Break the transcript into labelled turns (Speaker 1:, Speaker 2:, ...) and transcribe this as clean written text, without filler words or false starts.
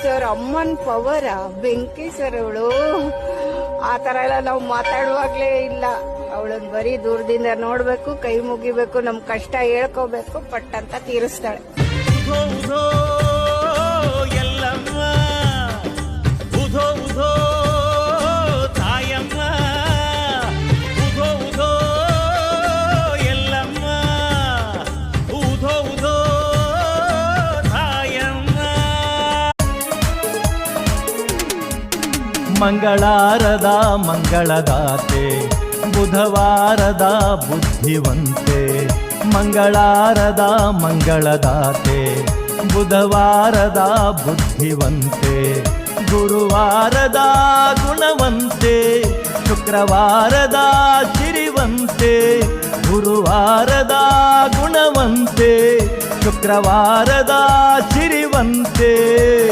Speaker 1: Sir ಅಮ್ಮನ್ power, ಬೆಂಕಿ sir ಅವಳು. ಆ ತರ ಎಲ್ಲ ನಾವು ಮಾತಾಡುವಾಗ್ಲೇ ಇಲ್ಲ. ಅವಳನ್ ಬರೀ ದೂರದಿಂದ ನೋಡ್ಬೇಕು, ಕೈ ಮುಗಿಬೇಕು, ನಮ್ ಕಷ್ಟ ಹೇಳ್ಕೋಬೇಕು, ಪಟ್ ಅಂತ ತೀರಿಸ್ತಾಳೆ.
Speaker 2: ಉಧೋ ಎಲ್ಲಮ್ಮ, ಉಧೋ ಉಧೋ ತಾಯಮ್ಮ, ಉಧೋ ಉಧೋ ಎಲ್ಲಮ್ಮ, ಉಧೋ ಉಧೋ ತಾಯಮ್ಮ. ಮಂಗಳಾರದ ಮಂಗಳದಾತೆ, ಬುಧವಾರದ ಬುದ್ಧಿವಂತೆ. ಮಂಗಳಾರದ ಮಂಗಳದಾತೆ, ಬುಧವಾರದ ಬುದ್ಧಿವಂತೆ. ಗುರುವಾರದ ಗುಣವಂತೆ, ಶುಕ್ರವಾರದ ಸಿರಿವಂತೆ. ಗುರುವಾರದ ಗುಣವಂತೆ, ಶುಕ್ರವಾರದ ಸಿರಿವಂತೆ.